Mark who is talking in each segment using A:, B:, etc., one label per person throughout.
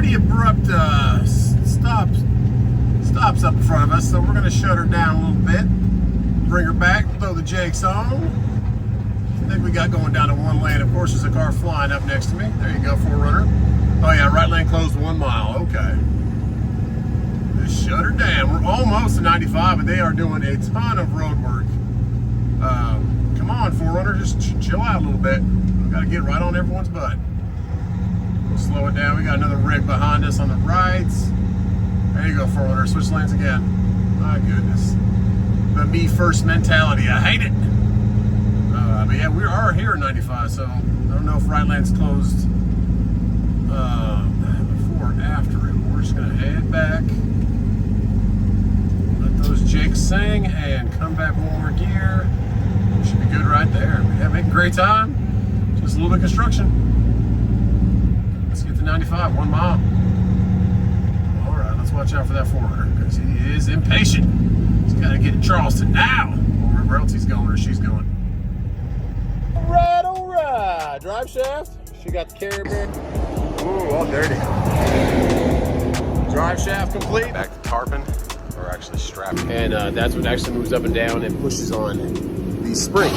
A: pretty abrupt stops up in front of us, so we're going to shut her down a little bit, bring her back, throw the jakes on. I think we got going down to one lane. Of course, there's a car flying up next to me. There you go, 4Runner. Oh yeah, right lane closed 1 mile. Okay. Just shut her down. We're almost to 95, but they are doing a ton of road work. Come on, 4Runner, just chill out a little bit. We got to get right on everyone's butt. We'll slow it down. We got another rig behind us on the right. There you go, 4Runner. Switch lanes again. My goodness. The me first mentality. I hate it. But yeah, we are here at 95, so I don't know if right lane's closed before or after it. We're just gonna head back, let those jakes sing, and come back one more gear. Should be good right there. Yeah, making great time. Just a little bit of construction. Let's get to 95, 1 mile. All right, let's watch out for that 4Runner because he is impatient. He's got to get to Charleston now, or wherever else he's going or she's going. All right. Drive shaft. She got the carrier bag. Ooh, all dirty. Drive shaft complete. Back to tarpon, or actually strapped. And that's what actually moves up and down and pushes on the spring.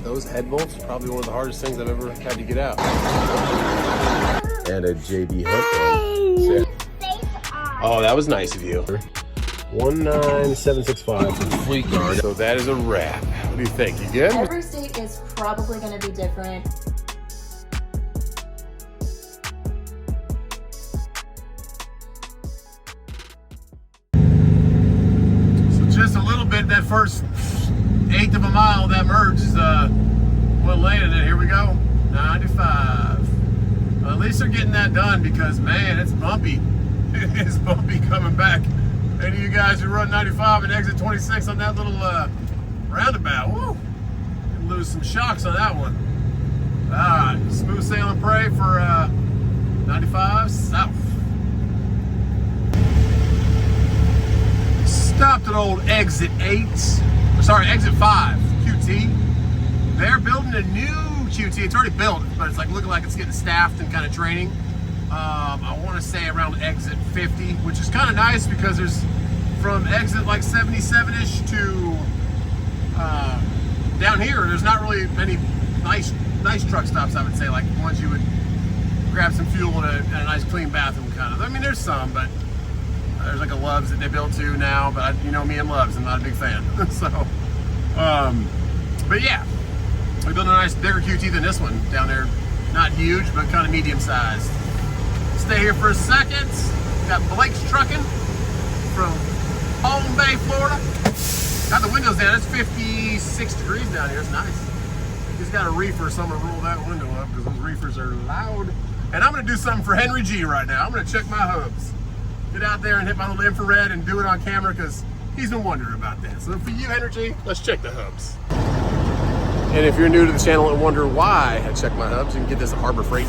A: Those head bolts are probably one of the hardest things I've ever had to get out. And a JB hook. Oh, that was nice of you. 19765 for Fleet Guard. So that is a wrap. What do you think? You good?
B: Every state is probably going to be different.
A: So just a little bit, that first 1/8 of a mile, that merge is one lane, and then here we go, 95. Well, at least they're getting that done because, man, it's bumpy. It's bumpy coming back. Any of you guys who run 95 and exit 26 on that little roundabout, woo, you lose some shocks on that one. All right, smooth sailing pray for 95 south. Stopped at old exit 5 QT. They're building a new QT. It's already built, but it's like looking like it's getting staffed and kind of training. I want to say around exit 50, which is kind of nice because there's from exit like 77-ish to down here, there's not really many nice truck stops, I would say, like ones you would grab some fuel and a nice clean bathroom kind of. I mean, there's some, but there's like a Love's that they built too now, but you know me and Love's, I'm not a big fan. So, but yeah, we built a nice bigger QT than this one down there. Not huge, but kind of medium sized. Stay here for a second. Got Blake's Trucking from Palm Bay, Florida. Got the windows down. It's 56 degrees down here. It's nice. He's got a reefer, so I'm gonna roll that window up because those reefers are loud. And I'm gonna do something for Henry G right now. I'm gonna check my hubs. Get out there and hit my little infrared and do it on camera because he's been wondering about that. So for you, Henry G, let's check the hubs. And if you're new to the channel and wonder why I check my hubs, you can get this at Harbor Freight.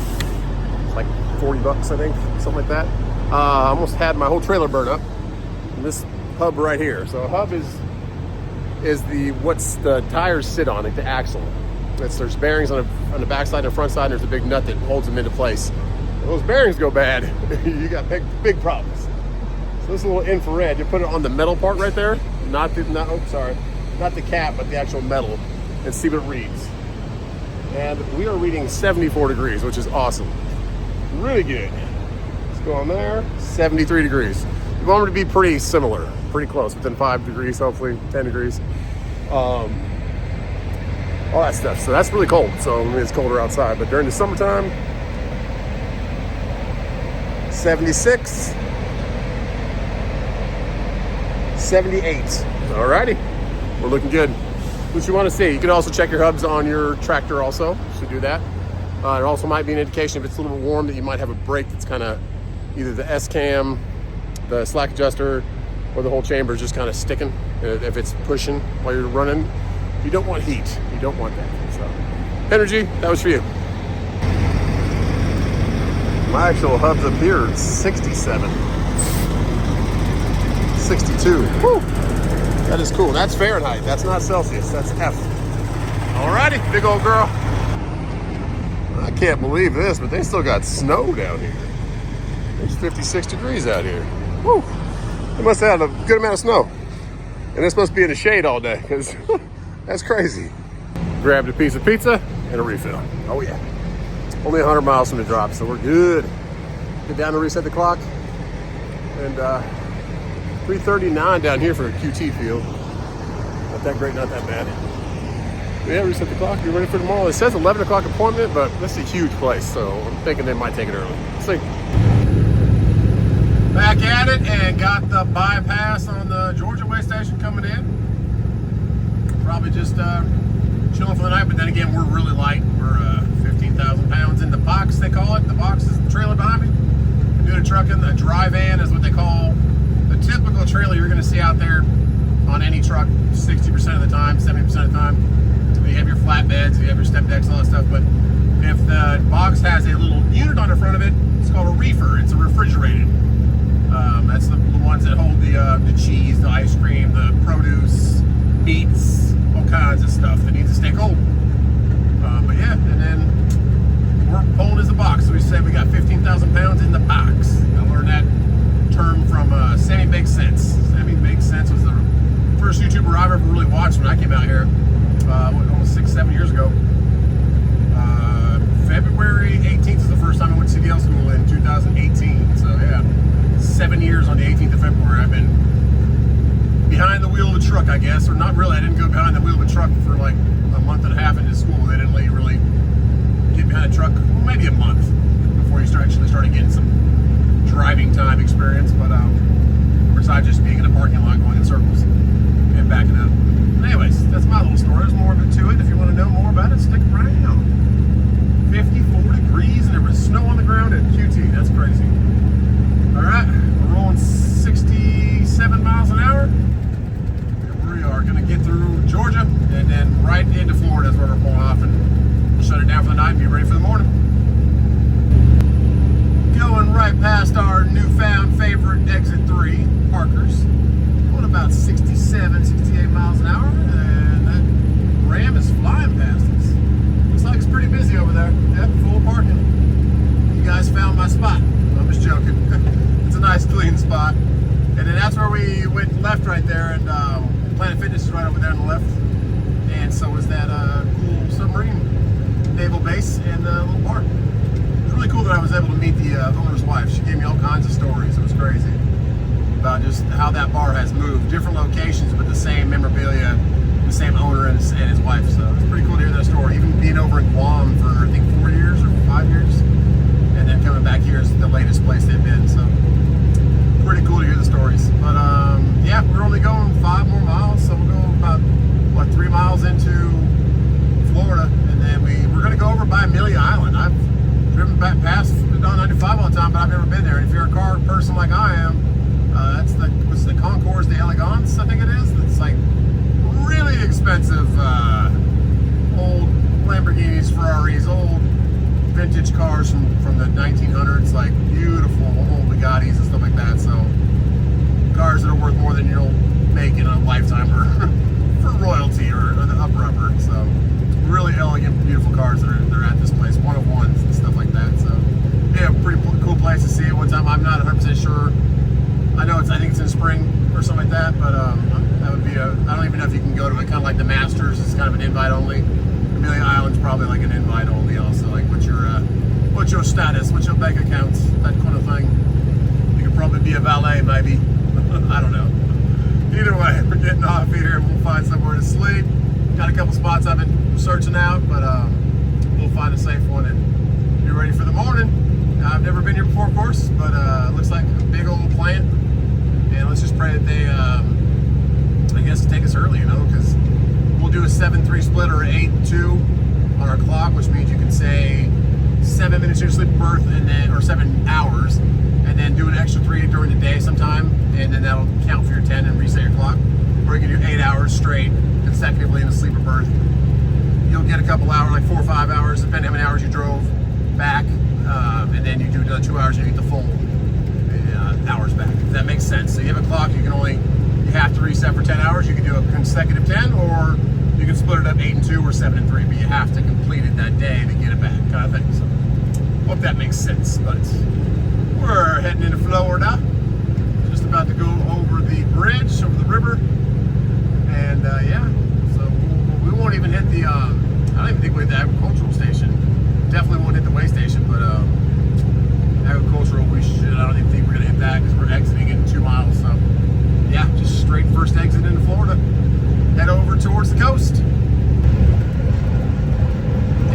A: It's like 40 bucks, I think, something like that. I almost had my whole trailer burn up. And this hub right here. So a hub is what's the tires sit on, like the axle. There's bearings on the back side and the front side, and there's a big nut that holds them into place. If those bearings go bad, you got big problems. So this little infrared, you put it on the metal part right there, not the cap, but the actual metal, and see what it reads. And we are reading 74 degrees, which is awesome. Really good. Let's go on there. 73 degrees. We want them to be pretty similar, pretty close, within 5 degrees, hopefully 10 degrees. All that stuff. So that's really cold. So I mean, it's colder outside, but during the summertime, 76, 78. Alrighty, we're looking good. What you want to see, you can also check your hubs on your tractor also, so do that. It also might be an indication if it's a little bit warm that you might have a brake that's kind of either the S-cam, the slack adjuster, or the whole chamber is just kind of sticking if it's pushing while you're running. You don't want heat. You don't want that. So, energy, that was for you. My actual hubs up here is 67. 62. Woo! That is cool. That's Fahrenheit. That's not Celsius. That's F. Alrighty, big old girl. I can't believe this, but they still got snow down here. It's 56 degrees out here. Woo! They must have had a good amount of snow. And it's supposed to be in the shade all day, because that's crazy. Grabbed a piece of pizza and a refill. Oh yeah. Only 100 miles from the drop, so we're good. Get down to reset the clock. And 3:39 down here for a QT field. Not that great, not that bad. But yeah, reset the clock. You ready for tomorrow? It says 11 o'clock appointment, but that's a huge place, so I'm thinking they might take it early. Let's see. Back at it and got the bypass on the Georgia way station coming in. Probably just chilling for the night, but then again, we're really light. We're 15,000 pounds in the box, they call it. The box is the trailer behind me. I'm doing a trucking. A dry van is what they call the typical trailer you're going to see out there on any truck 60% of the time, 70% of the time. You have your flatbeds, you have your step decks, all that stuff, but if the box has a little unit on the front of it, it's called a reefer. It's a refrigerated. That's the ones that hold the cheese, the ice cream, the produce, meats, all kinds of stuff that needs to stay cold. But yeah, and then we're pulling as a box. So we say we got 15,000 pounds in the box. I learned that term from Sammy Makes Sense. Sammy Makes Sense was the first YouTuber I ever really watched when I came out here, almost 6-7 years ago. February 18th is the first time I went to CDL school in 2018. So yeah, 7 years on the 18th of February. I've been behind the wheel of a truck, I guess, or not really. I didn't go behind the wheel of a truck for like a month and a half into school. They didn't let you really get behind a truck, maybe a month before you actually started getting some driving time experience. But besides just being in a parking lot going in circles and backing up. Anyways, that's my little story. There's more of it to it. If you want to know more about it, stick around. 54 degrees and there was snow on the ground at QT. That's crazy. All right, we're rolling 67 miles an hour. And we are going to get through Georgia and then right into Florida is where we're pulling off, and we'll shut it down for the night and be ready for the morning. Going right past our newfound favorite exit 3, Parker's. Going about 67, 68 miles an hour, and that Ram is flying past us. Looks like it's pretty busy over there. Yep, full of parking. You guys found my spot. I'm just joking. It's a nice clean spot. And then that's where we went left right there, and Planet Fitness is right over there on the left. And so is that cool submarine naval base and little park. It was really cool that I was able to meet the owner's wife. She gave me all kinds of stories. It was crazy about just how that bar has moved. Different locations, but the same memorabilia, the same owner and his wife. So it's pretty cool to hear that story. Even being over in Guam for I think 4 years or 5 years, and then coming back here is the latest place they've been. So pretty cool to hear the stories. But yeah, we're only going 5 more miles, so we'll go about what 3 miles into Florida, and then we're going to go over by Amelia Island. I've driven back past on 95 all the time, but I've never been there. And if you're a car person like I am, that's the Concours de Elegance, I think it is. It's like really expensive, old Lamborghinis, Ferraris, old vintage cars from the 1900s, like beautiful old Bugattis and stuff like that. So cars that are worth more than you'll make in a lifetime or for royalty or the upper. So really elegant, beautiful cars that are at this place, one of ones and stuff like that. So yeah, pretty cool place to see. One time, I'm not 100% sure. I think it's in spring or something like that, but that would be I don't even know if you can go to it, kind of like the Masters. It's kind of an invite only. Amelia Island's probably like an invite only also, like what's your status, what's your bank accounts, that kind of thing. You could probably be a valet maybe. I don't know. Either way, we're getting off here and we'll find somewhere to sleep. Got a couple spots I've been searching out, but we'll find a safe one and be ready for the morning. I've never been here before, of course, but looks like a big old plant. And let's just pray that they, I guess, take us early, you know, because we'll do a 7-3 split or an 8-2 on our clock, which means you can say 7 minutes in your sleep berth, and then, or 7 hours, and then do an extra 3 during the day sometime, and then that'll count for your 10 and reset your clock. Or you can do 8 hours straight consecutively in a sleeper berth. You'll get a couple hours, like 4 or 5 hours, depending on how many hours you drove back, and then you do another 2 hours and you get the full hours back, if that makes sense. So you have a clock, you have to reset for 10 hours. You can do a consecutive 10, or You can split it up 8 and 2 or 7 and 3, but you have to complete it that day to get it back, kind of thing. So, hope that makes sense. But we're heading into Florida. Just about to go over the bridge, over the river. And yeah, so we won't even hit the, I don't even think we'll hit the agricultural station. Definitely won't hit the way station, but agricultural, I don't even think we're going to hit that because we're exiting in 2 miles. So yeah, just straight first exit into Florida. Head over towards the coast.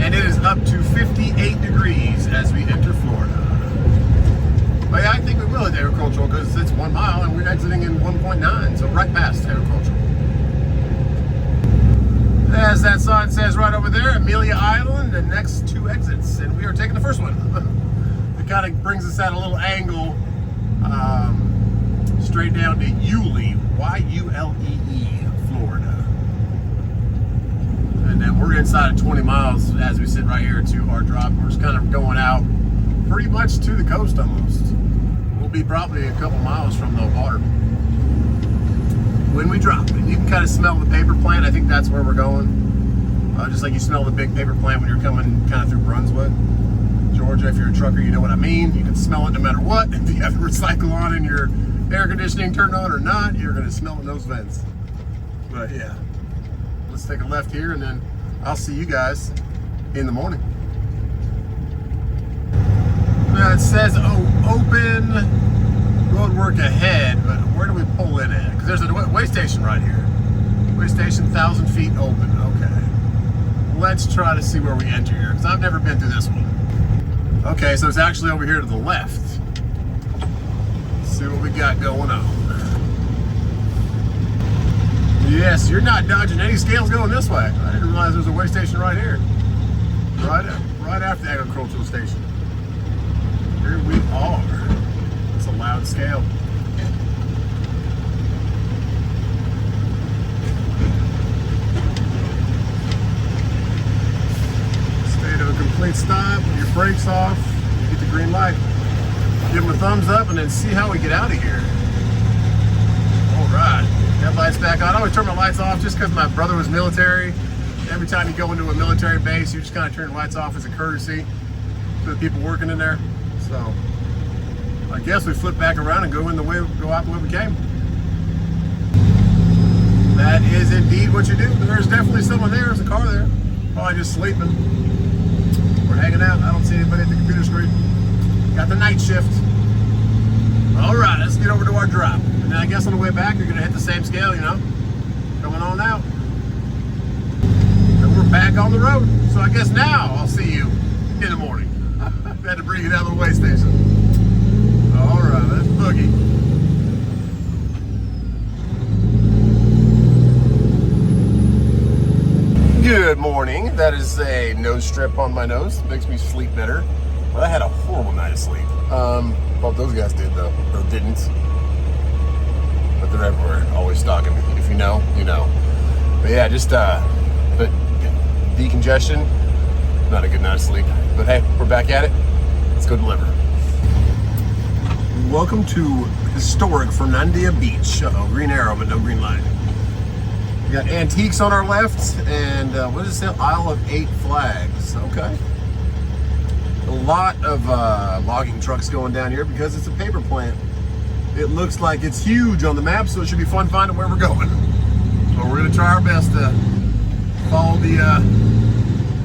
A: And it is up to 58 degrees as we enter Florida. But yeah, I think we will hit agricultural because it's 1 mile and we're exiting in 1.9, so right past agricultural. As that sign says right over there, Amelia Island, the next 2 exits, and we are taking the first one. It kind of brings us at a little angle, straight down to Yulee, Y-U-L-E-E, Florida. And then we're inside of 20 miles as we sit right here to our drop. We're just kind of going out pretty much to the coast almost. We'll be probably a couple miles from the water when we drop. And you can kind of smell the paper plant. I think that's where we're going. Just like you smell the big paper plant when you're coming kind of through Brunswick, Georgia. If you're a trucker, you know what I mean. You can smell it no matter what. If you have the recycle on and your air conditioning turned on or not, you're going to smell it in those vents. But yeah, let's take a left here and then I'll see you guys in the morning. Now it says open road work ahead, but where do we pull in at? Because there's a way station right here. Way station 1,000 feet open. Okay. Let's try to see where we enter here, because I've never been through this one. Okay, so it's actually over here to the left. Let's see what we got going on. Yes, you're not dodging any scales going this way. I didn't realize there's a way station right here. Right after the agricultural station. Here we are. It's a loud scale. Stay to a complete stop. When your brakes off, you get the green light. Give them a thumbs up and then see how we get out of here. All right. Headlights back on. I always turn my lights off just because my brother was military. Every time you go into a military base, you just kind of turn the lights off as a courtesy to the people working in there. So I guess we flip back around and go out the way we came. That is indeed what you do. There's definitely someone there. There's a car there. Probably just sleeping. We're hanging out. I don't see anybody at the computer screen. Got the night shift. All right, let's get over to our drop. And then I guess on the way back, you're going to hit the same scale, you know, coming on out. And we're back on the road. So I guess now I'll see you in the morning. I had to bring it out of the way station. All right, let's boogie. Good morning. That is a nose strip on my nose. Makes me sleep better. But I had a horrible night of sleep. Well, those guys did though, or didn't. But they're everywhere, always stalking me. If you know, you know. But yeah, just but decongestion, not a good night of sleep. But hey, we're back at it. Let's go deliver. Welcome to historic Fernandina Beach. Uh-oh, green arrow, but no green line. We got antiques on our left, and what does it say? Isle of 8 flags. Okay. A lot of logging trucks going down here because it's a paper plant. It looks like it's huge on the map, so it should be fun finding where we're going. But we're going to try our best to follow the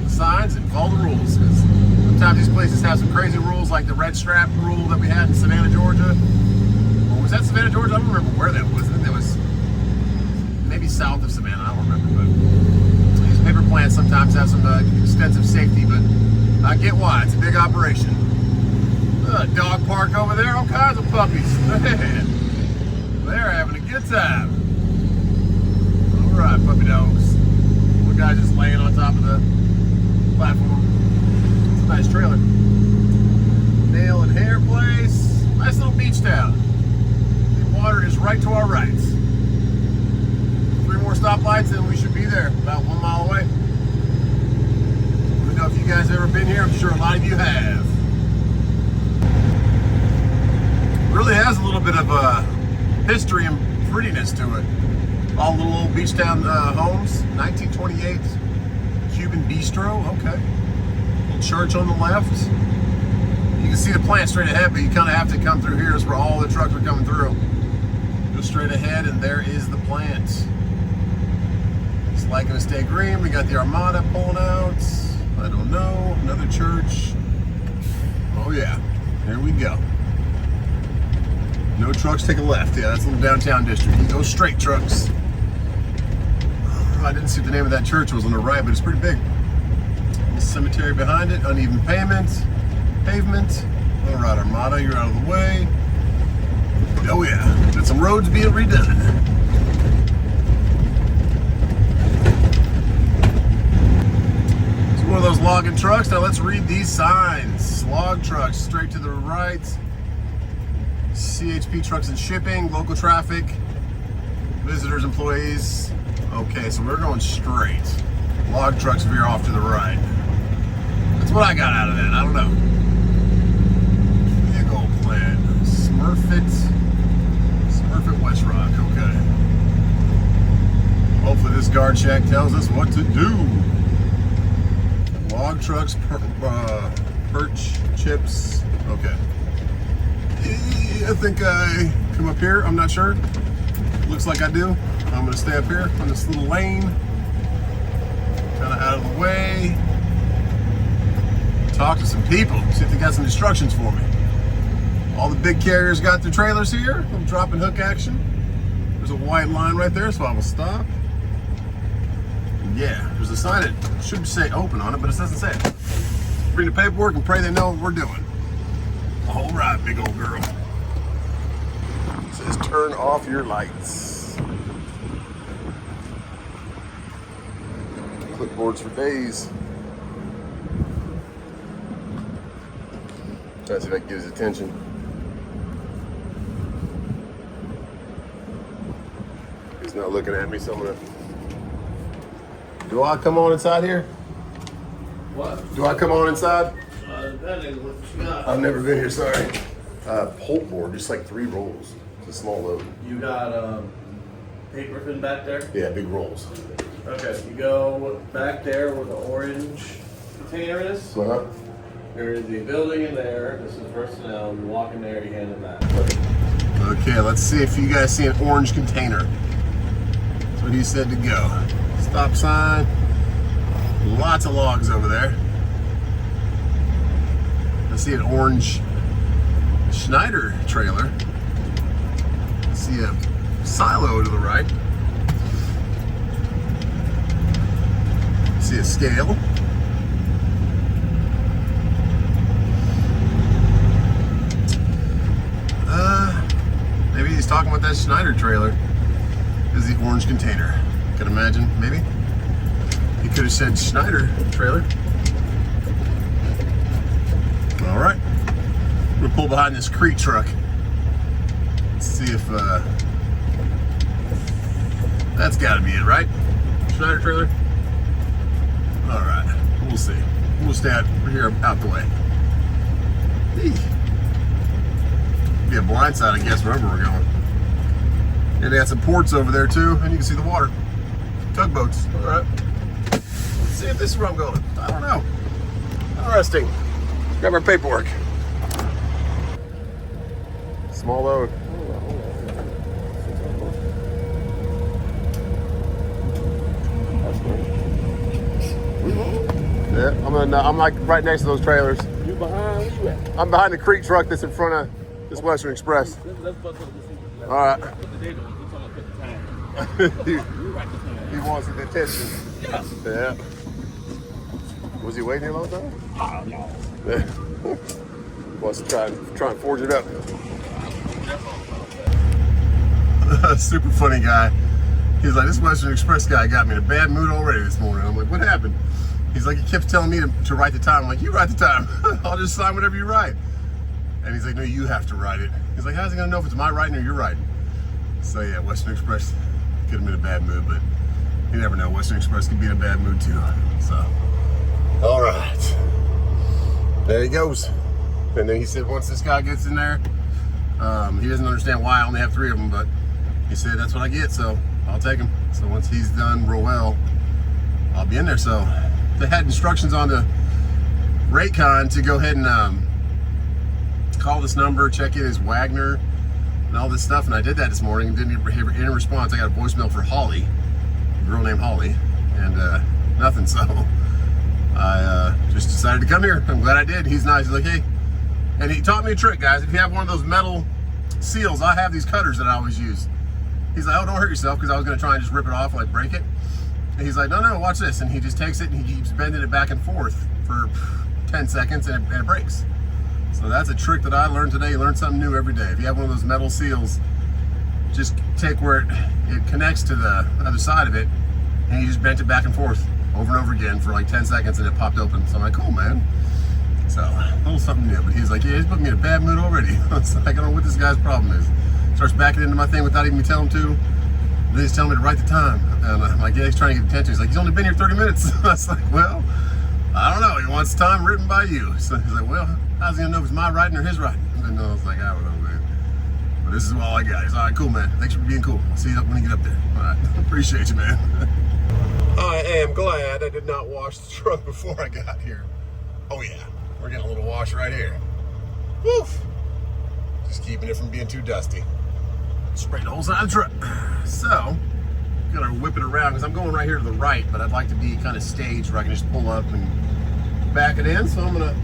A: signs and follow the rules. Because sometimes these places have some crazy rules, like the red strap rule that we had in Savannah, Georgia. Or was that Savannah, Georgia? I don't remember where that was. I think that was maybe south of Savannah. I don't remember. But these paper plants sometimes have some extensive safety, but I get why. It's a big operation. Dog park over there, all kinds of puppies. They're having a good time. All right, puppy dogs. One guy just laying on top of the platform. It's a nice trailer. Nail and hair place. Nice little beach town. The water is right to our right. 3 more stoplights and we should be there, about 1 mile away. I don't know if you guys have ever been here. I'm sure a lot of you have. Really has a little bit of history and prettiness to it. All little old beach town homes. 1928 Cuban bistro. Okay. Little church on the left. You can see the plant straight ahead, but you kind of have to come through here. Is where all the trucks are coming through. Go straight ahead, and there is the plant. It's likely to stay green. We got the Armada pulling out. I don't know. Another church. Oh yeah. Here we go. No trucks, take a left. Yeah, that's a little downtown district. You go straight, trucks. I didn't see what the name of that church was on the right, but it's pretty big. The cemetery behind it, uneven pavement. All right, Armada, you're out of the way. Oh yeah, got some roads being redone. It's one of those logging trucks. Now let's read these signs. Log trucks, straight to the right. CHP trucks and shipping, local traffic, visitors, employees. Okay, so we're going straight. Log trucks veer off to the right. That's what I got out of that. I don't know. Vehicle plan. Smurfit West Rock. Okay. Hopefully this guard check tells us what to do. Log trucks, perch, chips. Okay. I think I come up here. I'm not sure. Looks like I do. I'm going to stay up here on this little lane. Kind of out of the way. Talk to some people. See if they got some instructions for me. All the big carriers got their trailers here. I'm dropping hook action. There's a white line right there, so I will stop. Yeah, there's a sign that should say open on it, but it doesn't say it. Bring the paperwork and pray they know what we're doing. All right, big old girl. It says turn off your lights. Clipboards for days. Try to see if I can get his attention. He's not looking at me, so I'm gonna. Do I come on inside here?
C: What?
A: Do I come on inside?
C: Depending on what you got.
A: I've never been here, sorry. Pulp board, just like 3 rolls. It's a small load.
C: You got paper thin back there?
A: Yeah, big rolls.
C: Okay, you go back there where the orange container is.
A: Uh-huh.
C: There is a building in there. This is personnel. You walk in there, you hand it back.
A: Okay, let's see if you guys see an orange container. That's what he said to go. Stop sign. Lots of logs over there. I see an orange Schneider trailer. I see a silo to the right. I see a scale. Maybe he's talking about that Schneider trailer. This is the orange container. Can imagine, maybe? He could have said Schneider trailer. All right. I'm gonna pull behind this Crete truck. Let's see if, that's gotta be it, right? Schneider trailer? All right, we'll see. We'll stay out here out the way. Eesh. Be a blind side, I guess, wherever we're going. And they got some ports over there too, and you can see the water. Tugboats. All right. Let's see if this is where I'm going. I don't know. Interesting. Grab our paperwork. Small load. Yeah, I'm like right next to those trailers.
C: You behind? Where you at?
A: I'm behind the Crete truck that's in front of this Western Express. All right. He wants the attention. Yeah. Was he waiting here a long time?
C: Oh, no.
A: Yeah. Wants to try and forge it up. Super funny guy. He's like, this Western Express guy got me in a bad mood already this morning. I'm like, what happened? He's like, he kept telling me to write the time. I'm like, you write the time. I'll just sign whatever you write. And he's like, no, you have to write it. He's like, how's he gonna know if it's my writing or your writing? So yeah, Western Express could have been in a bad mood, but you never know. Western Express could be in a bad mood too. So, all right. There he goes. And then he said once this guy gets in there, he doesn't understand why I only have 3 of them, but he said that's what I get, so I'll take him. So once he's done real well, I'll be in there. So they had instructions on the Raycon to go ahead and call this number, check in his Wagner, and all this stuff. And I did that this morning and didn't hear any response. I got a voicemail for Holly, a girl named Holly, and nothing. So I just decided to come here. I'm glad I did. He's nice. He's like, hey, and he taught me a trick, guys. If you have one of those metal seals, I have these cutters that I always use. He's like, oh, don't hurt yourself, because I was going to try and just rip it off, like break it. And he's like, no, watch this. And he just takes it and he keeps bending it back and forth for 10 seconds and it breaks. So that's a trick that I learned today. You learn something new every day. If you have one of those metal seals, just take where it connects to the other side of it, and you just bent it back and forth over and over again for like 10 seconds and it popped open. So I'm like, cool, man. So a little something new. But he's like, yeah, he's putting me in a bad mood already. I was like, I don't know what this guy's problem is. Starts backing into my thing without even me telling him to. And then he's telling me to write the time. And I'm like, yeah, he's trying to get attention. He's like, he's only been here 30 minutes. I was like, well, I don't know. He wants time written by you. So he's like, well, how's he gonna know if it's my writing or his writing? And I was like, I don't know, man. But this is all I got. He's all right, cool, man. Thanks for being cool. I'll see you when you get up there. All right, appreciate you, man. I am glad I did not wash the truck before I got here. Oh yeah, we're getting a little wash right here. Woof. Just keeping it from being too dusty. Sprayed the whole side of the truck. So, I'm gonna whip it around because I'm going right here to the right, but I'd like to be kind of staged where I can just pull up and back it in. So I'm gonna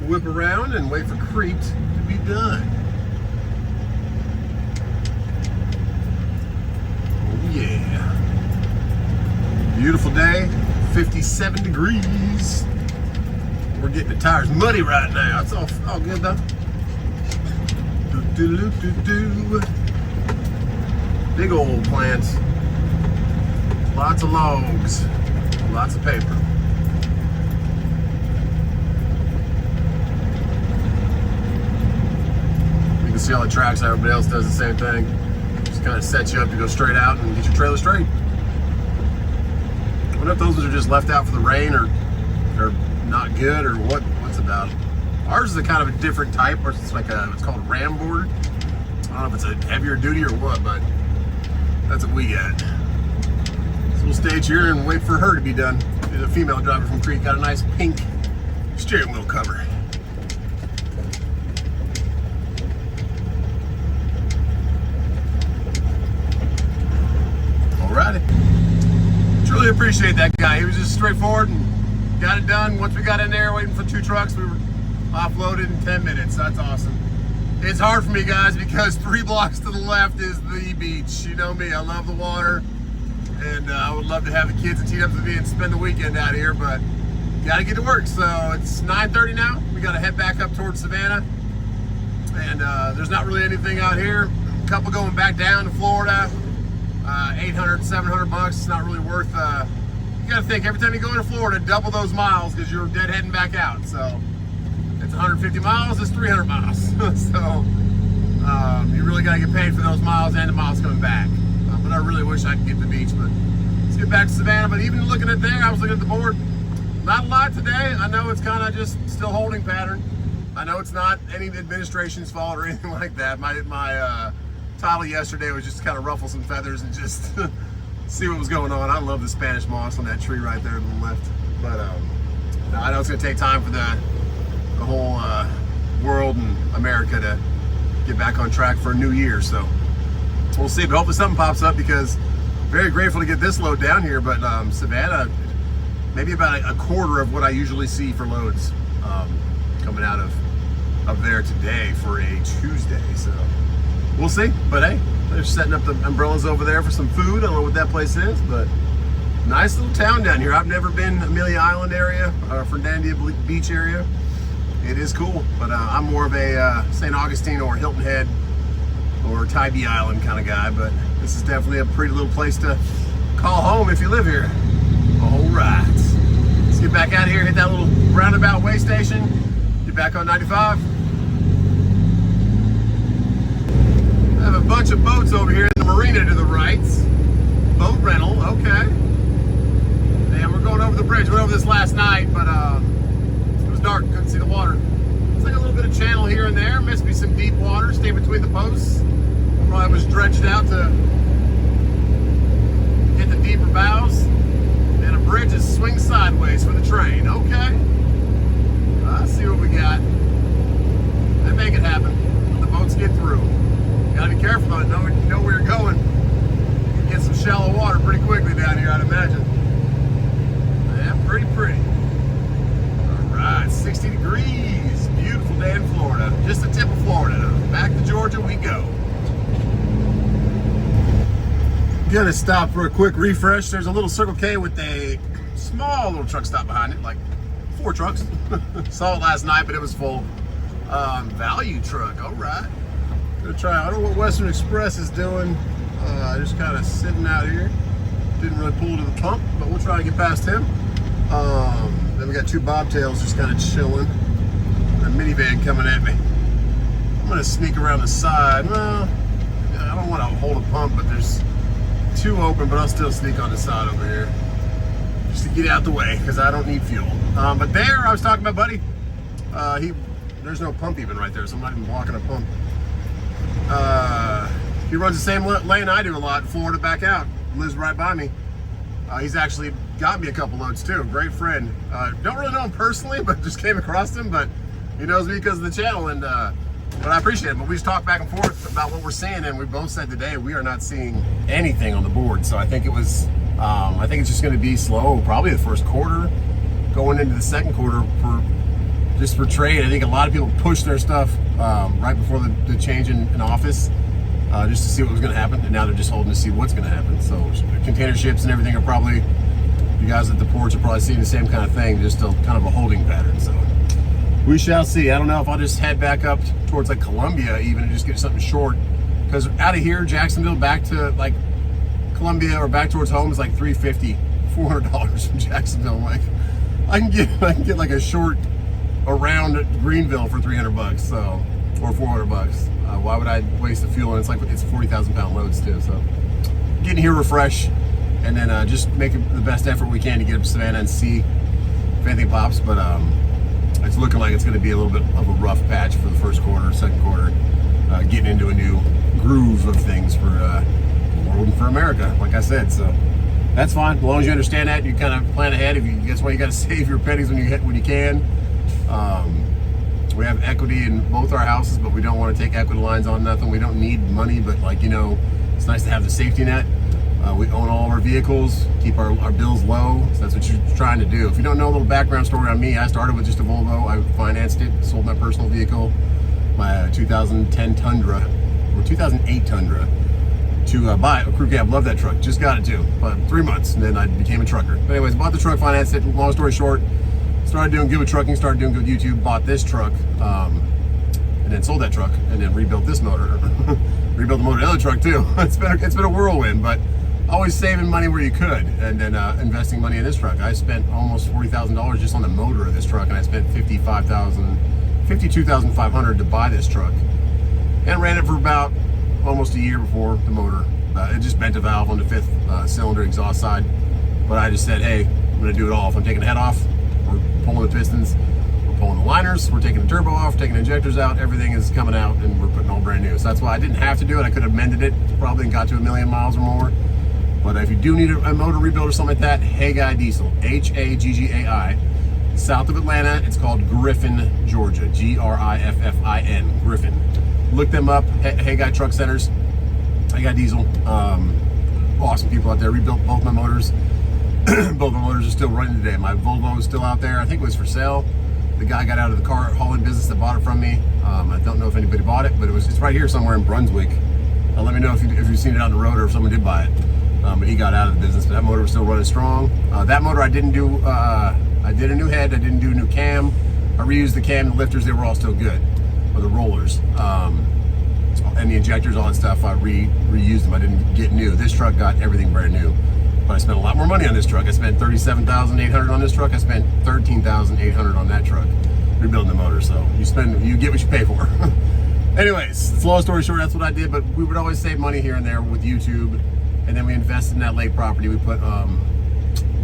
A: whip around and wait for Crete to be done. Oh yeah. Beautiful day, 57 degrees. We're getting the tires muddy right now. It's all good though. Do. Big old plants. Lots of logs. Lots of paper. You can see all the tracks. Everybody else does the same thing. Just kind of sets you up to go straight out and get your trailer straight. I wonder if those are just left out for the rain or not good or what's about it. Ours is a kind of a different type, or it's like it's called ram board. I don't know if it's a heavier duty or what, but that's what we got. So we'll stage here and wait for her to be done. There's a female driver from Crete, got a nice pink steering wheel cover. Alrighty. Truly appreciate that guy. He was just straightforward and got it done. Once we got in there waiting for 2 trucks, we were offloaded in 10 minutes. That's awesome. It's hard for me, guys, because 3 blocks to the left is the beach. You know me, I love the water, and I would love to have the kids and teed up with me and spend the weekend out here, but gotta get to work. So it's 9:30 now. We gotta head back up towards Savannah, and there's not really anything out here. A couple going back down to Florida, 800, 700 bucks. It's not really worth. You gotta think, every time you go into Florida, double those miles because you're dead heading back out. So it's 150 miles, it's 300 miles. So you really gotta get paid for those miles and the miles coming back. But I really wish I could get to the beach. But let's get back to Savannah. But even looking at there, I was looking at the board. Not a lot today. I know it's kind of just still holding pattern. I know it's not any administration's fault or anything like that. My title yesterday was just to kind of ruffle some feathers and just see what was going on. I love the Spanish moss on that tree right there to the left. But I know it's going to take time for the whole world and America to get back on track for a new year. So we'll see. But hopefully something pops up, because very grateful to get this load down here. But Savannah, maybe about a quarter of what I usually see for loads coming out of there today for a Tuesday. So we'll see. But hey, they're setting up the umbrellas over there for some food. I don't know what that place is, but nice little town down here. I've never been Amelia Island area or Fernandina Beach area. It is cool, but I'm more of a St. Augustine or Hilton Head or Tybee Island kind of guy. But this is definitely a pretty little place to call home if you live here. All right, let's get back out of here, hit that little roundabout way station, get back on 95. I have a bunch of boats over here in the marina to the right. Boat rental, okay. And we're going over the bridge. We went over this last night, but it was dark, couldn't see the water. It's like a little bit of channel here and there. Must be some deep water, stay between the posts. Probably was dredged out to the deeper bows, and a bridge is swing sideways for the train. Okay. I see what we got. They make it happen when the boats get through. Gotta be careful though, know where you're going. You can get some shallow water pretty quickly down here, I'd imagine. Yeah, pretty. All right, 60 degrees. Beautiful day in Florida. Just the tip of Florida. Back to Georgia we go. Gonna stop for a quick refresh. There's a little Circle K with a small little truck stop behind it, like 4 trucks. Saw it last night, but it was full. Value truck, all right. Gonna try. I don't know what Western Express is doing. Just kind of sitting out here. Didn't really pull to the pump, but we'll try to get past him. Then we got 2 bobtails just kind of chilling. A minivan coming at me. I'm gonna sneak around the side. Well, I don't want to hold a pump, but there's 2 open, but I'll still sneak on the side over here just to get out the way because I don't need fuel. But there, I was talking to my buddy. There's no pump even right there, so I'm not even blocking a pump. He runs the same lane I do a lot, Florida back out. Lives right by me. He's actually got me a couple loads too. Great friend. Don't really know him personally, but just came across him. But he knows me because of the channel, and but I appreciate it. But we just talked back and forth about what we're seeing, and we both said today we are not seeing anything on the board. So I think it was, I think it's just going to be slow, probably the first quarter, going into the second quarter for trade. I think a lot of people pushed their stuff right before the change in office, just to see what was going to happen, and now they're just holding to see what's going to happen. So container ships and everything are probably, you guys at the ports are probably seeing the same kind of thing, just kind of a holding pattern. So we shall see. I don't know if I'll just head back up towards like Columbia even and just get something short, because out of here, Jacksonville back to like Columbia or back towards home is like $350, $400 from Jacksonville. I'm like, I can get like a short around Greenville for $300, so, or $400. Why would I waste the fuel? And it's 40,000 pound loads too. So getting here refresh, and then just making the best effort we can to get up to Savannah and see if anything pops. But it's looking like it's going to be a little bit of a rough patch for the first quarter, second quarter, getting into a new groove of things for World and for America, like I said. So that's fine, as long as you understand that. You kind of plan ahead. That's why you got to save your pennies when you can. We have equity in both our houses, but we don't want to take equity lines on nothing. We don't need money, but like, you know, it's nice to have the safety net. We own all of our vehicles, keep our bills low. So that's what you're trying to do. If you don't know a little background story on me, I started with just a Volvo. I financed it, sold my personal vehicle, my 2010 Tundra, or 2008 Tundra, to buy a crew cab. Love that truck. Just got it too, about 3 months, and then I became a trucker. But anyways, bought the truck, financed it. Long story short, started doing good with trucking, started doing good with YouTube, bought this truck, and then sold that truck, and then rebuilt this motor. Rebuilt the motor of the other truck too. It's been a whirlwind, but always saving money where you could, and then investing money in this truck. I spent almost $40,000 just on the motor of this truck, and I spent $52,500 to buy this truck, and ran it for about almost a year before the motor. It just bent a valve on the 5th cylinder exhaust side, but I just said, hey, I'm gonna do it all. If I'm taking the head off, we're pulling the pistons, we're pulling the liners, we're taking the turbo off, taking the injectors out, everything is coming out, and we're putting all brand new. So that's why I didn't have to do it. I could have mended it, probably got to 1,000,000 miles or more. But if you do need a motor rebuild or something like that, HAGGAI Diesel, HAGGAI. South of Atlanta, it's called Griffin, Georgia, Griffin, Griffin. Look them up, HAGGAI Truck Centers, HAGGAI Diesel. Awesome people out there. Rebuilt both my motors. Both my motors are still running today. My Volvo is still out there. I think it was for sale. The guy got out of the car hauling business that bought it from me. I don't know if anybody bought it, but it's right here somewhere in Brunswick. Let me know if you've seen it on the road or if someone did buy it. But he got out of the business, but that motor was still running strong. That motor I didn't do, I did a new head, I didn't do a new cam. I reused the cam, the lifters, they were all still good. Or the rollers. And the injectors, all that stuff, I reused them. I didn't get new. This truck got everything brand new. But I spent a lot more money on this truck. I spent $37,800 on this truck. I spent $13,800 on that truck, rebuilding the motor. So you get what you pay for. Anyways, it's a long story short, that's what I did. But we would always save money here and there with YouTube. And then we invested in that lake property. We put a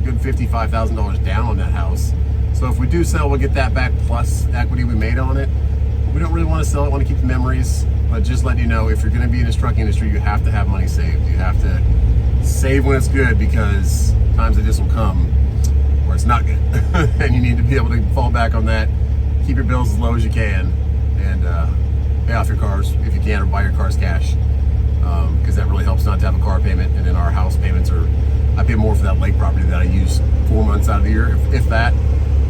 A: good $55,000 down on that house. So if we do sell, we'll get that back plus equity we made on it. We don't really want to sell it, want to keep the memories. But just letting you know, if you're going to be in this trucking industry, you have to have money saved. You have to save when it's good, because times like this will come where it's not good. And you need to be able to fall back on that, keep your bills as low as you can, and pay off your cars if you can, or buy your cars cash, because that really helps not to have a car payment. And then our house payments are, I pay more for that lake property that I use 4 months out of the year, if that,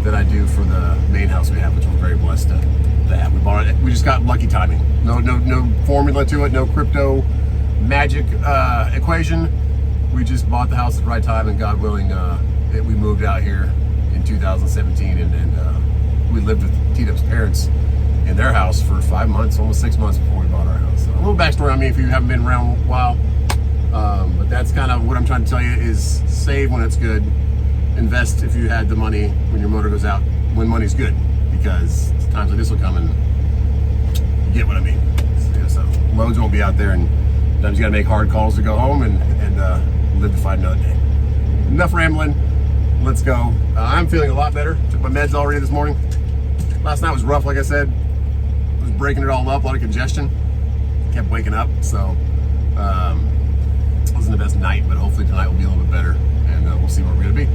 A: than I do for the main house we have, which we're very blessed to have. We bought it, we just got lucky timing. No formula to it, no crypto magic equation. We just bought the house at the right time, and God willing, we moved out here in 2017, and we lived with T-Dub's parents in their house for 5 months, almost 6 months before we bought our house. So a little backstory on me if you haven't been around a while, but that's kind of what I'm trying to tell you, is save when it's good, invest if you had the money when your motor goes out, when money's good, because times like this will come, and you get what I mean. So loads won't be out there, and sometimes you gotta make hard calls to go home and live to fight another day. Enough rambling, let's go. I'm feeling a lot better. Took my meds already this morning. Last night was rough, like I said. I was breaking it all up, a lot of congestion. Kept waking up, so it wasn't the best night, but hopefully tonight will be a little bit better, and we'll see where we're gonna be.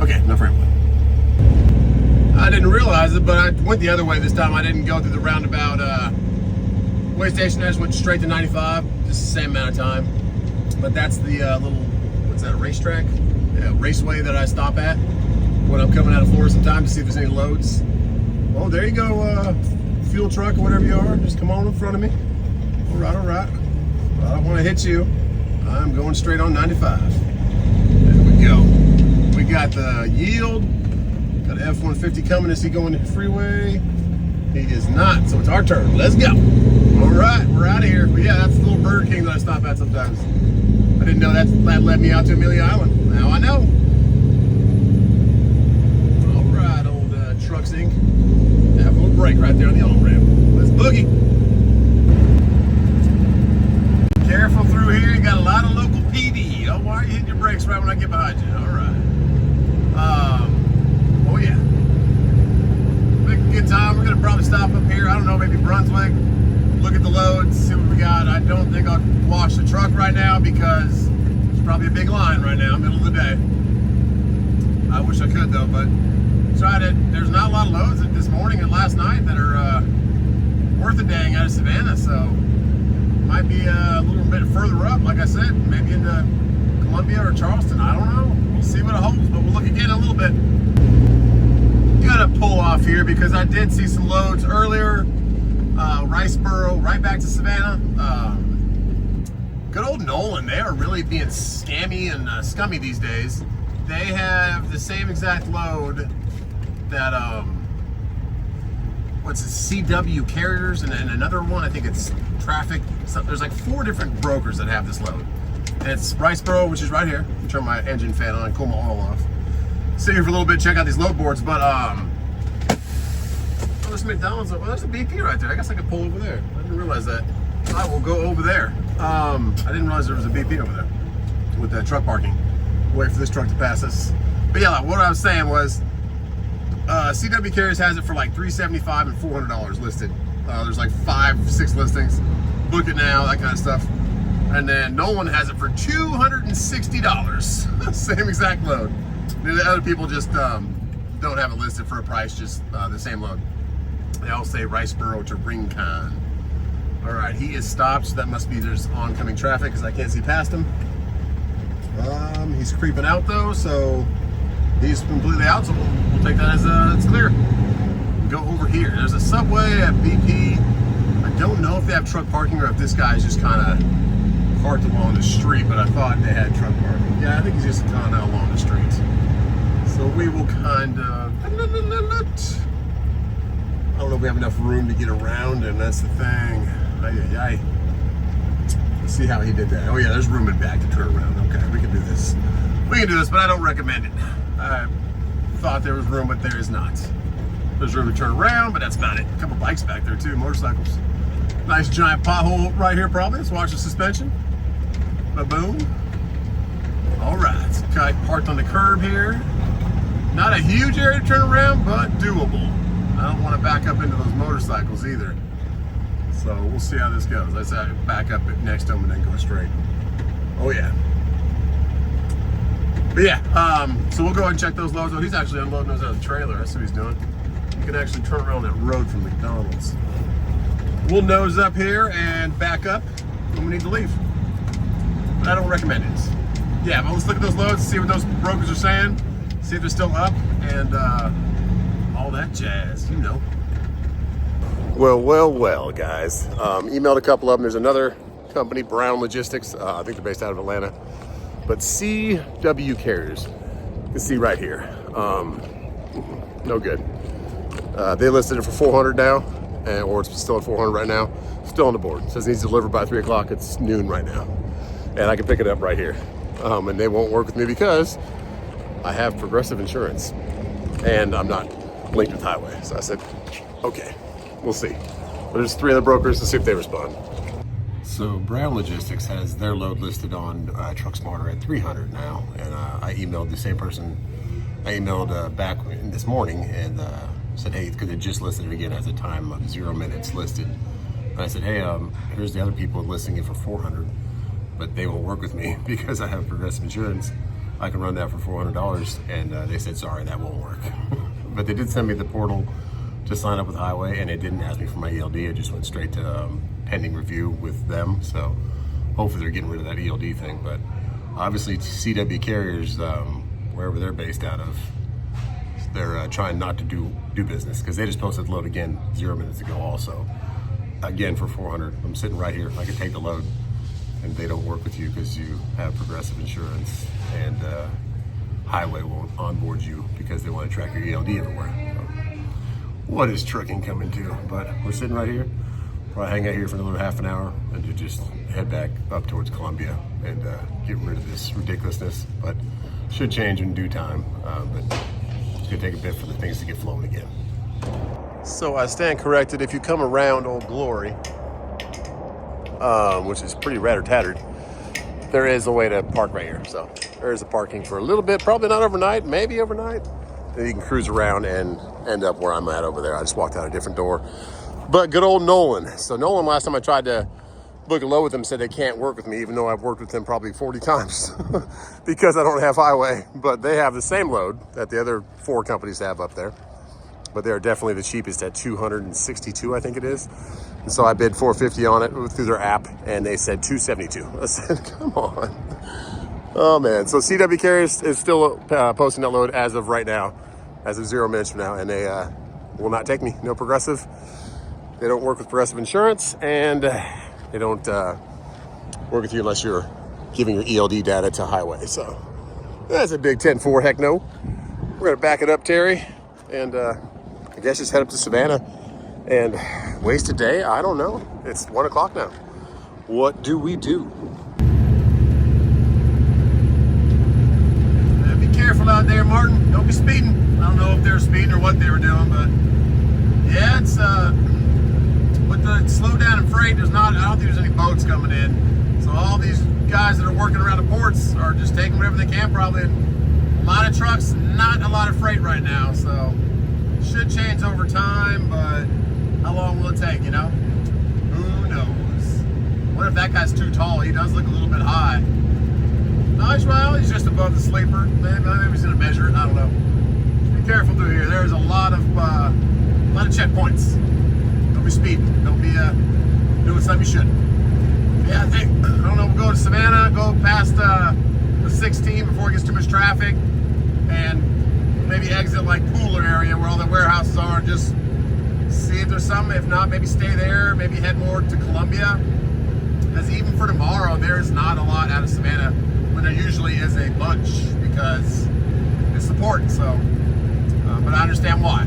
A: Okay, enough rambling. I didn't realize it, but I went the other way this time. I didn't go through the roundabout way station. I just went straight to 95, just the same amount of time. But that's the little, what's that, a racetrack? Yeah, raceway that I stop at when I'm coming out of Florida sometimes to see if there's any loads. Oh, there you go, fuel truck or whatever you are. Just come on in front of me. All right, all right. Well, I don't want to hit you. I'm going straight on 95. There we go. We got the yield. Got an F-150 coming. Is he going to the freeway? He is not, so it's our turn. Let's go. All right, we're out of here. But yeah, that's the little Burger King that I stop at sometimes. I didn't know that led me out to Amelia Island. Now I know. All right, old Trucks Inc. Have a little break right there on the on-ramp. Let's boogie. Careful through here. You got a lot of local PD. Oh, why are you hitting your brakes right when I get behind you? All right. Oh yeah. Make a good time. We're gonna probably stop up here. I don't know, maybe Brunswick. Look at the loads, see what we got. I don't think I'll wash the truck right now because there's probably a big line right now, middle of the day. I wish I could though, but tried it. There's not a lot of loads this morning and last night that are worth a dang out of Savannah, so might be a little bit further up, like I said, maybe into Columbia or Charleston. I don't know. We'll see what it holds, but we'll look again in a little bit. Gotta pull off here because I did see some loads earlier. Riceboro, right back to Savannah. Good old Nolan, they are really being scammy and scummy these days. They have the same exact load that, what's it, CW Carriers and another one, I think it's Traffic. So there's like 4 different brokers that have this load. And it's Riceboro, which is right here. Let me turn my engine fan on and cool my oil off. Sit here for a little bit, check out these load boards, but oh, there's McDonald's. Well, there's a BP right there. I guess I could pull over there. I didn't realize that. I will go over there. I didn't realize there was a BP over there with that truck parking. Wait for this truck to pass us. But yeah, like, what I was saying was, CW Carriers has it for like $375 and $400 listed. There's like 5, 6 listings. Book it now, that kind of stuff. And then Nolan has it for $260. Same exact load. The other people just don't have it listed for a price, just the same load. They all say Riceboro to Rincon. All right, he is stopped, so that must be there's oncoming traffic because I can't see past him. He's creeping out though, so he's completely out, so we'll take that as it's clear. Go over here. There's a Subway at BP. I don't know if they have truck parking or if this guy's just kind of parked along the street, but I thought they had truck parking. Yeah, I think he's just kind of along the street. So we will kind of, I don't know if we have enough room to get around, and that's the thing. Let's see how he did that. Oh yeah, there's room in back to turn around. Okay, we can do this. We can do this, but I don't recommend it. I thought there was room, but there is not. There's room to turn around, but that's about it. A couple bikes back there too, motorcycles. Nice giant pothole right here probably. Let's watch the suspension. Ba-boom. All right, okay, parked on the curb here. Not a huge area to turn around, but doable. I don't want to back up into those motorcycles either. So we'll see how this goes. Let's back up next to them and then go straight. Oh yeah. But yeah, so we'll go ahead and check those loads. Oh, he's actually unloading those out of the trailer. That's what he's doing. You can actually turn around that road from McDonald's. We'll nose up here and back up when we need to leave. But I don't recommend it. Yeah, but let's look at those loads, see what those brokers are saying, see if they're still up, and all that jazz, you know. Well, guys. Emailed a couple of them. There's another company, Brown Logistics. I think they're based out of Atlanta. But CW Carriers, you can see right here. No good. They listed it for 400 now, or it's still at 400 right now. Still on the board. It says it needs delivered by 3 o'clock. It's noon right now. And I can pick it up right here. And they won't work with me because I have Progressive insurance and I'm not linked with Highway. So I said, okay, we'll see. There's 3 other brokers to see if they respond. So Brown Logistics has their load listed on Truck Smarter at 300 now, and I emailed the same person. I emailed back this morning and said, hey, because it just listed it again as a time of 0 minutes listed. And I said, hey, here's the other people listing it for 400, but they won't work with me because I have Progressive insurance. I can run that for $400, and they said, sorry, that won't work. But they did send me the portal to sign up with Highway, and it didn't ask me for my ELD. It just went straight to pending review with them. So hopefully they're getting rid of that ELD thing. But obviously CW Carriers, wherever they're based out of, they're trying not to do business because they just posted the load again 0 minutes ago also. Again for 400. I'm sitting right here. I can take the load, and they don't work with you because you have Progressive insurance, and Highway won't onboard you because they want to track your ELD everywhere. So, what is trucking coming to? But we're sitting right here. Probably hang out here for another half an hour and to just head back up towards Columbia and get rid of this ridiculousness. But should change in due time. But it's gonna take a bit for the things to get flowing again. So I stand corrected. If you come around Old Glory, which is pretty rather-tattered, there is a way to park right here. So there is a parking for a little bit, probably not overnight, maybe overnight. Then you can cruise around and end up where I'm at over there. I just walked out a different door. But good old Nolan. So Nolan, last time I tried to book a load with him, said they can't work with me, even though I've worked with him probably 40 times because I don't have Highway. But they have the same load that the other 4 companies have up there. But they're definitely the cheapest at 262, I think it is. And so I bid 450 on it through their app, and they said 272. I said, come on. Oh man, so CW Carriers is still posting that load as of right now, as of 0 minutes from now, and they will not take me. No Progressive. They don't work with Progressive insurance, and they don't work with you unless you're giving your ELD data to Highway. So that's a big 10-4, heck no. We're gonna back it up, Terry, and I guess just head up to Savannah and waste a day. I don't know. It's 1 o'clock now. What do we do? Be careful out there, Martin. Don't be speeding. I don't know if they were speeding or what they were doing, but yeah, it's with the slowdown in freight, I don't think there's any boats coming in. So all these guys that are working around the ports are just taking whatever they can, probably. A lot of trucks, not a lot of freight right now, so should change over time, but how long will it take, you know? Who knows? What if that guy's too tall? He does look a little bit high. No, he's just above the sleeper. Maybe he's gonna measure it, I don't know. Be careful through here. There's a lot of checkpoints. Don't be speeding. Don't be doing something you shouldn't. Yeah, I don't know, we'll go to Savannah, go past the 16 before it gets too much traffic, and maybe exit like Pooler area where all the warehouses are, and just see if there's some. If not, maybe stay there, maybe head more to Columbia. Because even for tomorrow, there's not a lot out of Savannah when there usually is a bunch because it's support. So, but I understand why.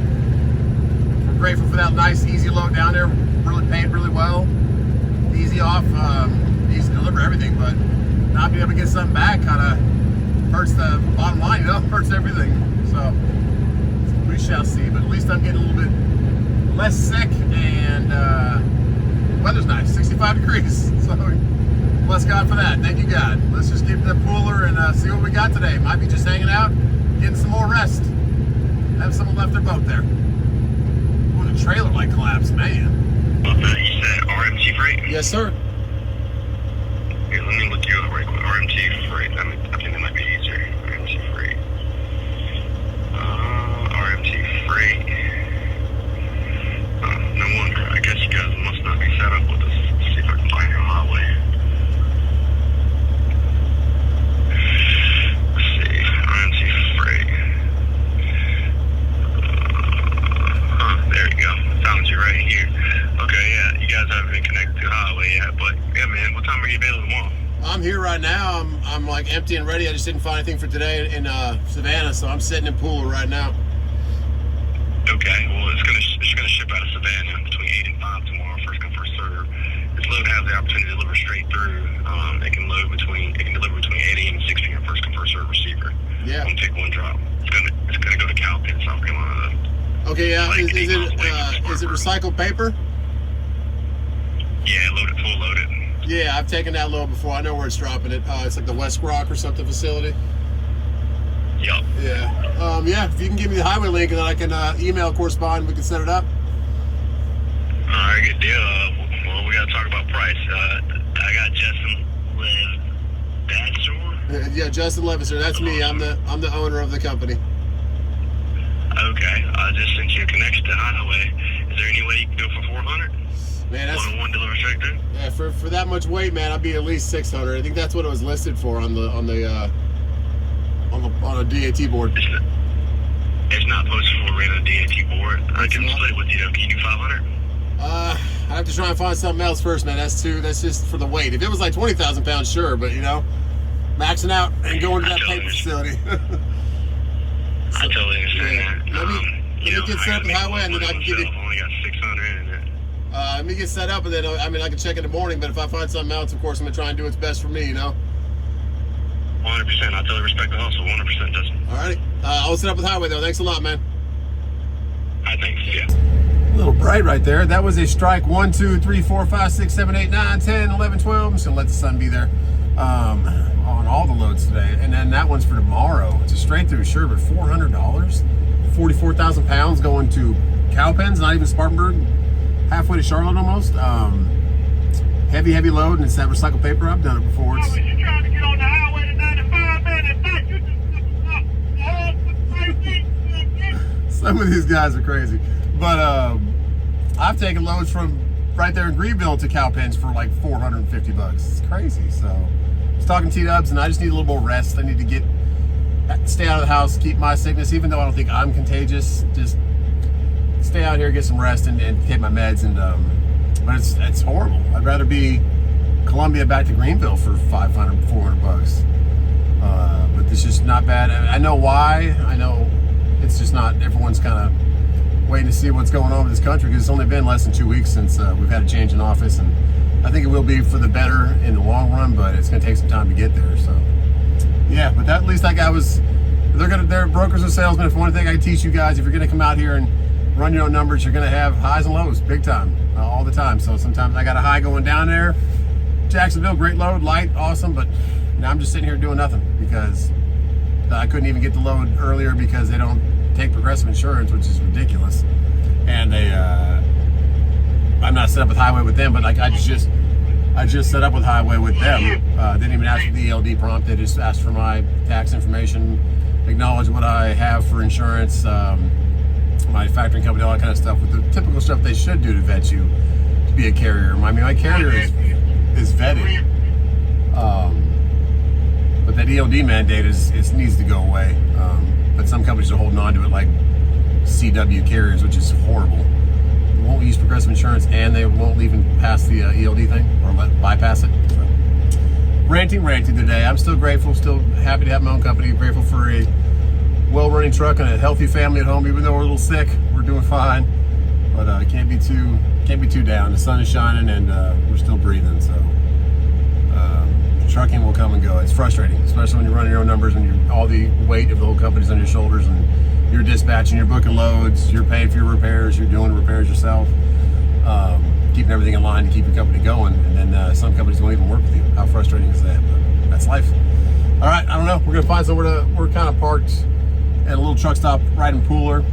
A: We're grateful for that nice, easy load down there. Really paid really well. Easy off, easy to deliver everything, but not being able to get something back kind of hurts the bottom line, you know, hurts everything. So we shall see, but at least I'm getting a little bit less sick, and weather's nice, 65 degrees. So bless God for that. Thank you, God. Let's just get to the Pooler and see what we got today. Might be just hanging out, getting some more rest. Have someone left their boat there. Ooh, the trailer light collapsed, man.
D: You said RMT Freight?
A: Yes, sir.
D: Here, let me look you up right quick. RMT Freight. I think that might be easier. RMT
A: right now. I'm like empty and ready. I just didn't find anything for today in Savannah, so I'm sitting in Pooler right now.
D: Okay, well, it's gonna ship out of Savannah between 8 and 5 tomorrow, first come, first serve. This load has the opportunity to deliver straight through. It can deliver between 8 a.m. and 6 p.m. first come, first serve receiver.
A: Yeah.
D: One pick, one drop. It's gonna go to Calpin, South Carolina.
A: Okay, yeah.
D: Like,
A: Is it recycled paper?
D: Yeah, loaded, full loaded.
A: Yeah, I've taken that load before. I know where it's dropping it. It's like the West Rock or something facility.
D: Yup.
A: Yeah. Yeah, if you can give me the highway link and then I can email correspond and we can set it up.
D: Alright, good deal. Well, we gotta talk about price. I got Justin Liv. That's sure?
A: Yeah, Justin Leviser, that's me. I'm the owner of the company.
D: Okay, I just sent you a connection to highway. Is there any way you can do it for 400?
A: Man, that's
D: 101 deliver straight through?
A: yeah. For that much weight, man, I'd be at least 600. I think that's what it was listed for on a DAT board.
D: It's not posted for a rate on the DAT board. I can split it with you though. Can you do 500?
A: I have to try and find something else first, man. That's just for the weight. If it was like 20,000 pounds, sure, but you know, maxing out and going to that paper facility.
D: I totally understand that.
A: Let me get set up the highway and then I can give you.
D: I've only got 600 in it.
A: Let me get set up and then I can check in the morning. But if I find something else, of course, I'm gonna try and do what's best for me. You know.
D: 100%. I totally respect the hustle. 100%, Justin.
A: Alrighty. I'll set up with highway though. Thanks a lot, man.
D: I think, yeah.
A: A little bright right there. That was a strike 1, 2, 3, 4, 5, 6, 7, 8, 9, 10, 11, 12. I'm just gonna let the sun be there on all the loads today. And then that one's for tomorrow. It's a straight through, sure, but $400, 44,000 pounds going to Cowpens, not even Spartanburg, halfway to Charlotte almost. Heavy load, and it's that recycled paper. I've done it before. It's,
E: You're trying to get on the highway to 95, man, in fact, you just
A: some of these guys are crazy. But I've taken loads from right there in Greenville to Cowpens for like $450. It's crazy. So I was talking to T-Dubs and I just need a little more rest. I need to stay out of the house, keep my sickness, even though I don't think I'm contagious. Just stay out here, get some rest and take my meds. And but it's horrible. I'd rather be Columbia back to Greenville for $500, $400. But it's just not bad. I know why. I know it's just not, everyone's kind of waiting to see what's going on with this country because it's only been less than 2 weeks since we've had a change in office, and I think it will be for the better in the long run, but it's going to take some time to get there. So yeah, but at least that guy was, they're brokers and salesmen. If one thing I can teach you guys, if you're going to come out here and run your own numbers, you're going to have highs and lows big time, all the time. So sometimes I got a high going down there, Jacksonville, great load, light, awesome, but now I'm just sitting here doing nothing because I couldn't even get the load earlier because they don't take Progressive insurance, which is ridiculous. And I'm not set up with highway with them, but like I just set up with highway with them. They didn't even ask for the ELD prompt. They just asked for my tax information, acknowledge what I have for insurance, my factoring company, all that kind of stuff, with the typical stuff they should do to vet you to be a carrier. I mean, my carrier is vetted. But that ELD mandate needs to go away. But some companies are holding on to it, like CW carriers, which is horrible. They won't use Progressive insurance, and they won't even pass the ELD thing or bypass it. So, ranting today. I'm still grateful, still happy to have my own company. Grateful for a well-running truck and a healthy family at home. Even though we're a little sick, we're doing fine. But can't be too down. The sun is shining, and we're still breathing. So. Trucking will come and go. It's frustrating, especially when you're running your own numbers and all the weight of the whole company's on your shoulders, and you're dispatching, you're booking loads, you're paying for your repairs, you're doing repairs yourself, keeping everything in line to keep your company going, and then some companies won't even work with you. How frustrating is that? But that's life. All right, I don't know. We're gonna find somewhere we're kind of parked at a little truck stop right in Pooler,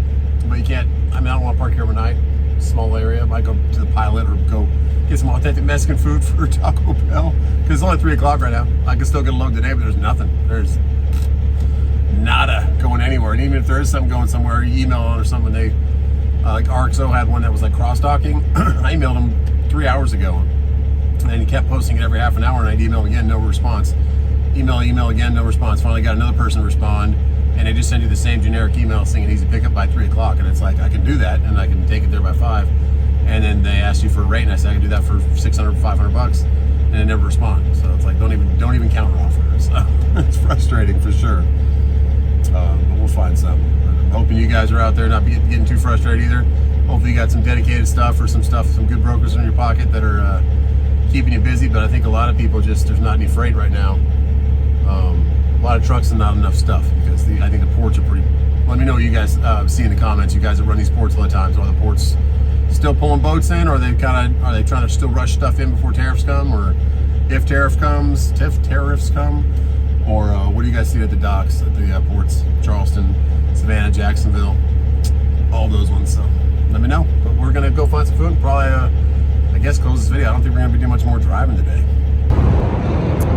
A: but you can't. I mean, I don't want to park here overnight. Small area. I might go to the Pilot or go get some authentic Mexican food for Taco Bell, because it's only 3 o'clock right now. I can still get a load today, but there's nothing. There's nada going anywhere. And even if there is something going somewhere, you email on or something. They like RXO had one that was like cross-docking. I emailed them 3 hours ago, and he kept posting it every half an hour, and I'd email again, no response. Email again, no response. Finally got another person to respond, and they just send you the same generic email saying it needs to pick up by 3 o'clock. And it's like, I can do that, and I can take it there by 5. And then they asked you for a rate, and I said I can do that for $600, $500. and they never respond. So it's like, don't even counter offer. So it's frustrating for sure. But we'll find something. I'm hoping you guys are out there not getting too frustrated either. Hopefully you got some dedicated stuff or some good brokers in your pocket that are keeping you busy. But I think a lot of people just, there's not any freight right now. A lot of trucks and not enough stuff because I think the ports are pretty. Let me know what you guys see in the comments. You guys that run these ports all the time. So are the ports still pulling boats in, or are they trying to still rush stuff in before tariffs come, or if tariffs come, or what do you guys see at the docks at the ports? Charleston, Savannah, Jacksonville, all those ones. So let me know. But we're gonna go find some food and probably, I guess, close this video. I don't think we're gonna be doing much more driving today.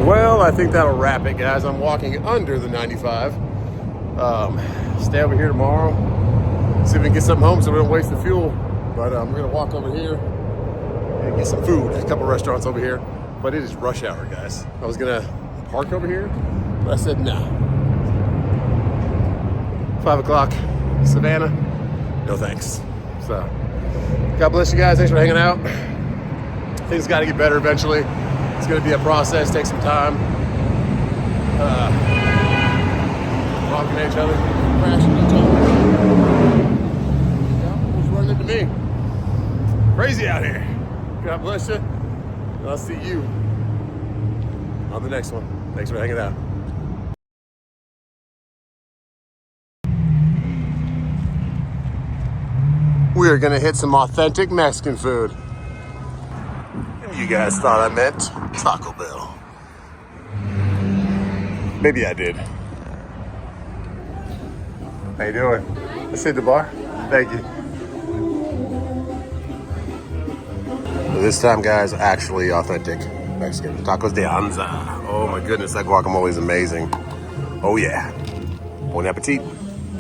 A: Well, I think that'll wrap it, guys. I'm walking under the 95. Stay over here tomorrow. See if we can get something home so we don't waste the fuel. But we're gonna walk over here and get some food. There's a couple restaurants over here, but it is rush hour, guys. I was gonna park over here, but I said no. 5 o'clock, Savannah, no thanks. So, God bless you guys. Thanks for hanging out. Things got to get better eventually. It's going to be a process, take some time. Talking to each other, crashing each other. Yeah, who's running into me? Crazy out here. God bless you. And I'll see you on the next one. Thanks for hanging out. We are going to hit some authentic Mexican food. You guys thought I meant Taco Bell. Maybe I did. How you doing? Let's hit the bar. Thank you. This time, guys, actually authentic Mexican. Tacos de Anza. Oh my goodness, that guacamole is amazing. Oh yeah. Bon appetit.